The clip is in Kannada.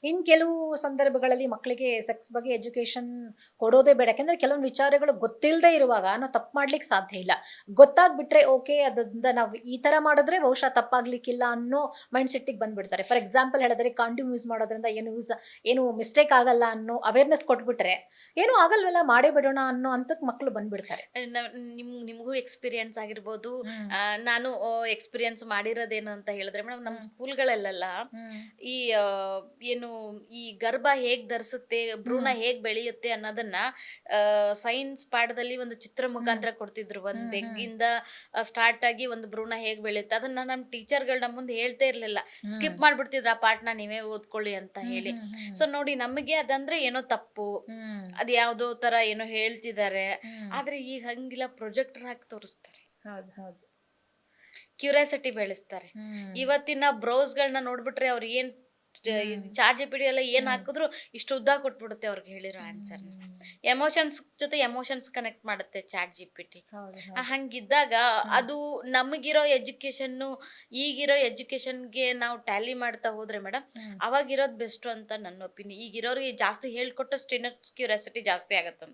ಇನ್ ಕೆಲವು ಸಂದರ್ಭಗಳಲ್ಲಿ ಮಕ್ಕಳಿಗೆ ಸೆಕ್ಸ್ ಬಗ್ಗೆ ಎಜುಕೇಶನ್ ಕೊಡೋದೇ ಬೇಡ. ಯಾಕಂದ್ರೆ ಕೆಲವೊಂದು ವಿಚಾರಗಳು ಗೊತ್ತಿಲ್ಲದೆ ಇರುವಾಗ ನಾವು ತಪ್ಪು ಮಾಡ್ಲಿಕ್ಕೆ ಸಾಧ್ಯ ಇಲ್ಲ. ಗೊತ್ತಾಗ್ಬಿಟ್ರೆ ಓಕೆ, ಅದರಿಂದ ನಾವು ಈ ತರ ಮಾಡಿದ್ರೆ ಬಹುಶಃ ತಪ್ಪಾಗ್ಲಿಕ್ಕಿಲ್ಲ ಅನ್ನೋ ಮೈಂಡ್ ಸೆಟ್ಟಿಗೆ ಬಂದ್ಬಿಡ್ತಾರೆ. ಫಾರ್ ಎಕ್ಸಾಂಪಲ್ ಹೇಳಿದ್ರೆ ಕಾಂಡೋಮ್ ಯೂಸ್ ಮಾಡೋದ್ರಿಂದ ಏನು ಮಿಸ್ಟೇಕ್ ಆಗಲ್ಲ ಅನ್ನೋ ಅವೇರ್ನೆಸ್ ಕೊಟ್ಬಿಟ್ರೆ ಏನು ಆಗಲ್ವಲ್ಲ, ಮಾಡೇ ಬಿಡೋಣ ಅನ್ನೋ ಹಂತಕ್ಕೆ ಮಕ್ಕಳು ಬಂದ್ಬಿಡ್ತಾರೆ. ನಿಮ್ಗೂ ಎಕ್ಸ್ಪೀರಿಯನ್ಸ್ ಆಗಿರ್ಬೋದು. ಹ್ಮ್. ನಾನು ಎಕ್ಸ್ಪೀರಿಯನ್ಸ್ ಮಾಡಿರೋದೇನು ಅಂತ ಹೇಳಿದ್ರೆ ಮೇಡಮ್, ನಮ್ಮ ಹ್ಮ್. ಸ್ಕೂಲ್ಗಳಲ್ಲೆಲ್ಲ ಹ್ಮ್. ಈ ಏನು ಈ ಗರ್ಭ ಹೇಗ್ ಧರಿಸುತ್ತೆ, ಭ್ರೂಣ ಹ್ಮ್. ಹೇಗ್ ಬೆಳೆಯುತ್ತೆ ಅನ್ನೋದನ್ನ ಸೈನ್ಸ್ ಪಾಠದಲ್ಲಿ ಒಂದು ಚಿತ್ರ ಹ್ಮ್. ಮುಖಾಂತರ ಕೊಡ್ತಿದ್ರು. ಹ್ಮ್. ಒಂದ್ ಹ್ಮ್. ಎಗ್ಗಿಂದ ಸ್ಟಾರ್ಟ್ ಆಗಿ ಒಂದು ಭ್ರೂಣ ಹೇಗ್ ಬೆಳೆಯುತ್ತೆ ಅದನ್ನ ನಮ್ಮ ಟೀಚರ್ಗಳು ನಮ್ಮ ಮುಂದೆ ಹೇಳ್ತಾ ಇರ್ಲಿಲ್ಲ. ಹ್ಮ್. ಸ್ಕಿಪ್ ಮಾಡ್ಬಿಡ್ತಿದ್ರ ಆ ಪಾಠನ, ನೀವೇ ಓದ್ಕೊಳ್ಳಿ ಅಂತ ಹ್ಮ್. ಹೇಳಿ. ಹ್ಮ್. ಹ್ಮ್. ಸೊ ನೋಡಿ, ನಮಗೆ ಅದಂದ್ರೆ ಏನೋ ತಪ್ಪು, ಹ್ಮ್. ಅದ್ ಯಾವ್ದೋ ತರ ಏನೋ ಹೇಳ್ತಿದ್ದಾರೆ. ಹ್ಮ್. ಆದ್ರೆ ಈಗ ಹಂಗಿಲ್ಲ, ಪ್ರೊಜೆಕ್ಟರ್ ಹಾಕಿ ತೋರಿಸ್ತಾರೆ, ಹೌದು, ಹೌದು. ಕ್ಯೂರಿಯಾಸಿಟಿ ಬೆಳೆಸ್ತಾರೆ. ಹ್ಮ್. ಇವತ್ತಿನ ಬ್ರೌಸ್ಗಳನ್ನ ನೋಡ್ಬಿಟ್ರೆ ಅವ್ರು ಏನ್ ಹ್ಮ್. ಚಾಟ್ ಜಿಪಿಟಿ ಎಲ್ಲ ಏನ್ ಹ್ಮ್. ಹಾಕಿದ್ರು ಇಷ್ಟು ಉದ್ದ ಕೊಟ್ಬಿಡುತ್ತೆ ಅವ್ರಿಗೆ ಹೇಳಿರೋ ಆನ್ಸರ್ನ. ಹ್ಮ್. ಎಮೋಷನ್ಸ್ ಜೊತೆ ಎಮೋಷನ್ಸ್ ಕನೆಕ್ಟ್ ಮಾಡುತ್ತೆ ಚಾಟ್ ಜಿಪಿಟಿ. ಹೌದು, ಹೌದು. ಹಂಗಿದ್ದಾಗ ಹ್ಮ್. ಅದು ನಮಗಿರೋ ಎಜುಕೇಶನ್ನು ಈಗಿರೋ ಎಜುಕೇಶನ್ಗೆ ನಾವು ಟ್ಯಾಲಿ ಮಾಡ್ತಾ ಹೋದ್ರೆ ಮೇಡಮ್, ಹ್ಮ್. ಅವಾಗಿರೋದು ಬೆಸ್ಟ್ ಅಂತ ನನ್ನ ಒಪಿನಿಯನ್. ಈಗಿರೋರಿಗೆ ಜಾಸ್ತಿ ಹೇಳ್ಕೊಟ್ಟಷ್ಟು ಇನ್ನಷ್ಟು ಕ್ಯೂರಿಯಾಸಿಟಿ ಜಾಸ್ತಿ ಆಗತ್ತೆ.